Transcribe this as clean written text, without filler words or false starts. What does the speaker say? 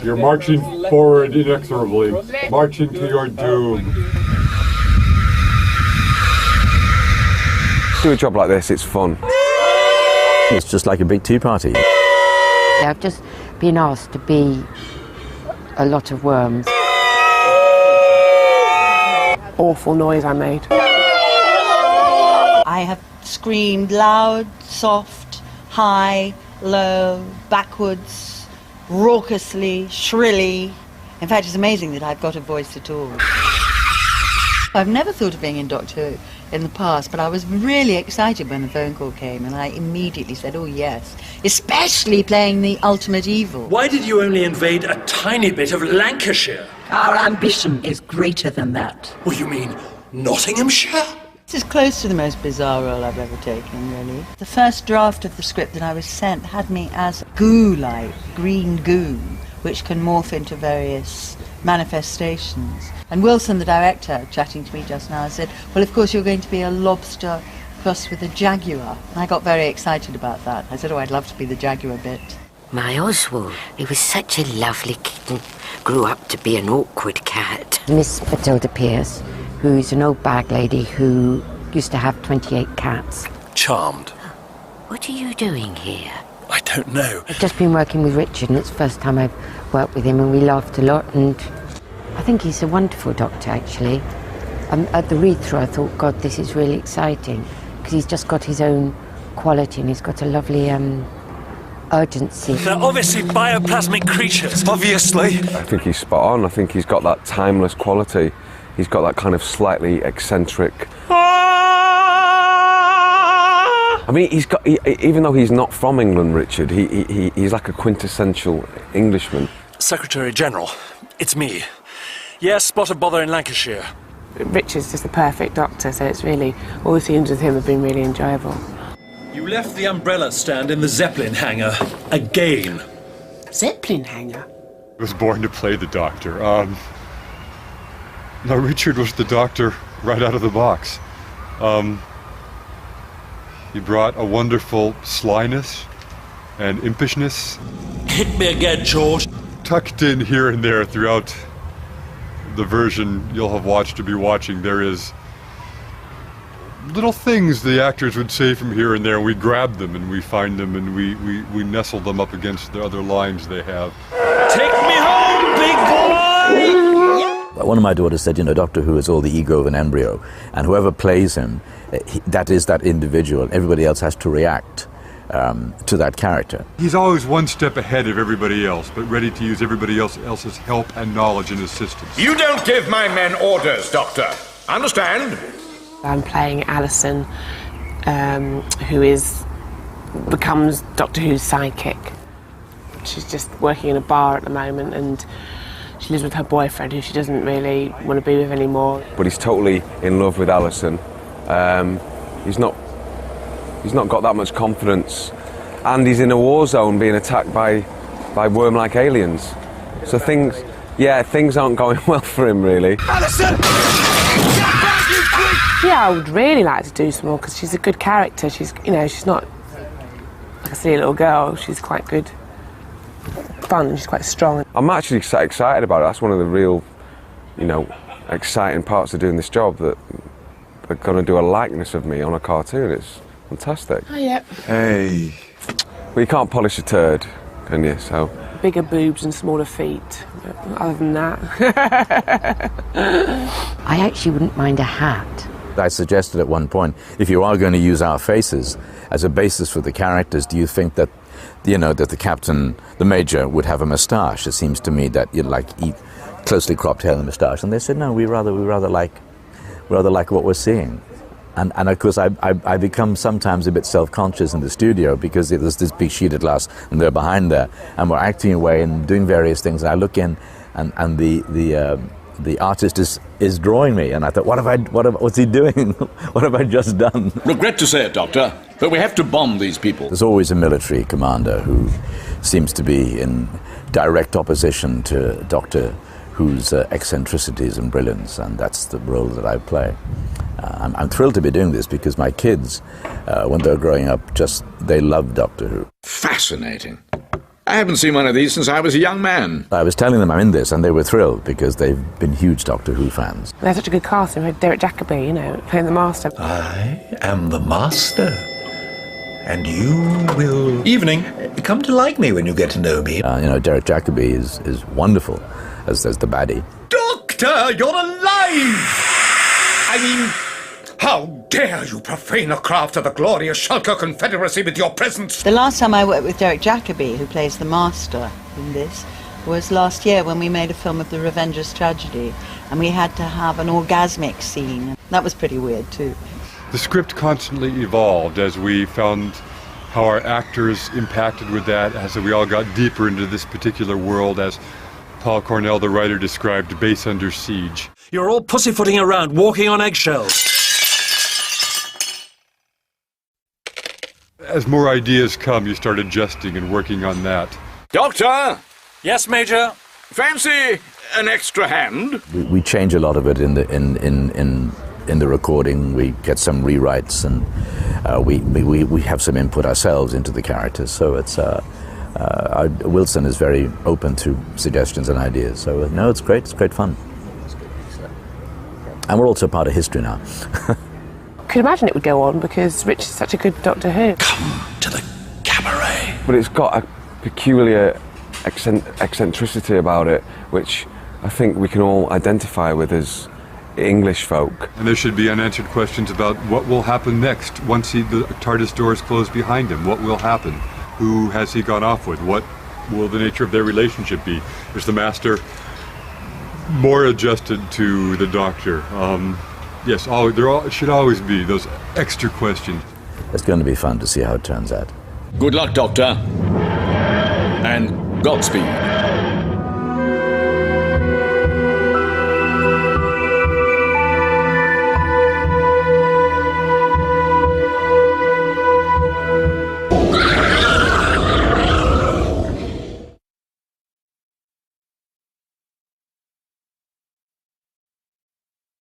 You're marching forward inexorably, marching to your doom. Do a job like this, it's fun. It's just like a big tea party. I've just been asked to be a lot of worms. Awful noise I made. I have screamed loud, soft, high, low, backwards, raucously, shrilly. In fact, it's amazing that I've got a voice at all. I've never thought of being in Doctor Who in the past, but I was really excited when the phone call came, and I immediately said, oh yes, especially playing the ultimate evil. Why did you only invade a tiny bit of Lancashire? Our ambition is greater than that. Well, you mean Nottinghamshire? This is close to the most bizarre role I've ever taken, really. The first draft of the script that I was sent had me as goo-like, green goo, which can morph into various manifestations. And Wilson, the director, chatting to me just now, said, well, of course, you're going to be a lobster crossed with a jaguar. And I got very excited about that. I said, oh, I'd love to be the jaguar bit. My Oswald, he was such a lovely kitten. Grew up to be an awkward cat. Miss Matilda Pierce, who's an old bag lady who used to have 28 cats. Charmed. What are you doing here? I don't know. I've just been working with Richard, and it's the first time I've worked with him, and we laughed a lot, and I think he's a wonderful doctor, actually. At the read-through, I thought, God, this is really exciting, because he's just got his own quality, and he's got a lovely urgency. They're obviously bioplasmic creatures. Obviously. I think he's spot on. I think he's got that timeless quality. He's got that kind of slightly eccentric... I mean, even though he's not from England, Richard, he's like a quintessential Englishman. Secretary General, it's me. Yes, spot of bother in Lancashire. Richard's just the perfect doctor, so it's really, all the scenes with him have been really enjoyable. You left the umbrella stand in the Zeppelin hangar again. Zeppelin hangar? I was born to play the Doctor. No, Richard was the Doctor right out of the box. He brought a wonderful slyness and impishness. Hit me again, George. Tucked in here and there throughout the version you'll have watched or be watching, there is little things the actors would say from here and there, and we grab them and we find them and we nestle them up against the other lines they have. Take me home, big boy! One of my daughters said, you know, Doctor Who is all the ego of an embryo, and whoever plays him, that is that individual. Everybody else has to react to that character. He's always one step ahead of everybody else, but ready to use everybody else's help and knowledge and assistance. You don't give my men orders, Doctor. Understand? I'm playing Alison, who becomes Doctor Who's sidekick. She's just working in a bar at the moment, and she lives with her boyfriend, who she doesn't really want to be with anymore. But he's totally in love with Alison. He's not got that much confidence, and he's in a war zone being attacked by worm-like aliens. So things aren't going well for him, really. Alison! Yeah, I would really like to do some more, because she's a good character. She's not like a silly little girl. She's quite good, fun, and she's quite strong. I'm actually excited about it. That's one of the real, exciting parts of doing this job, that they're going to do a likeness of me on a cartoon. It's fantastic. Oh, yeah. Hey. Well, you can't polish a turd, can you? So. Bigger boobs and smaller feet. But other than that. I actually wouldn't mind a hat. I suggested at one point, if you are going to use our faces as a basis for the characters, do you think that, that the captain, the major, would have a moustache? It seems to me that you'd eat closely cropped hair and a moustache. And they said, no, we rather like what we're seeing. And of course, I become sometimes a bit self-conscious in the studio, because there's this big sheet of glass and they're behind there, and we're acting away and doing various things. And I look in, and the artist is drawing me, and I thought, what's he doing? What have I just done? Regret to say it, Doctor, but we have to bomb these people. There's always a military commander who seems to be in direct opposition to Doctor Who's eccentricities and brilliance, and that's the role that I play. I'm thrilled to be doing this, because my kids, when they're growing up, they love Doctor Who. Fascinating. I haven't seen one of these since I was a young man. I was telling them I'm in this, and they were thrilled because they've been huge Doctor Who fans. They're such a good casting. We had Derek Jacobi, you know, playing the Master. I am the Master. And you will... Evening. Come to like me when you get to know me. Derek Jacobi is wonderful as the baddie. Doctor, you're alive! I mean, how dare you profane a craft of the glorious Shalka Confederacy with your presence? The last time I worked with Derek Jacobi, who plays the Master in this, was last year when we made a film of the Revengers tragedy, and we had to have an orgasmic scene. That was pretty weird too. The script constantly evolved as we found how our actors impacted with that, as we all got deeper into this particular world, as Paul Cornell, the writer, described, base under siege. You're all pussyfooting around, walking on eggshells. As more ideas come, you start adjusting and working on that. Doctor! Yes, Major? Fancy an extra hand? We change a lot of it in the recording. We get some rewrites, and we have some input ourselves into the characters. So it's Wilson is very open to suggestions and ideas. So no, it's great. It's great fun, and we're also part of history now. Could imagine it would go on because Rich is such a good Doctor Who. Come to the cabaret. But it's got a peculiar eccentricity about it, which I think we can all identify with as English folk. And there should be unanswered questions about what will happen next once the TARDIS doors close behind him. What will happen? Who has he gone off with? What will the nature of their relationship be? Is the Master more adjusted to the Doctor? Yes, there should always be those extra questions. It's going to be fun to see how it turns out. Good luck, Doctor. And Godspeed.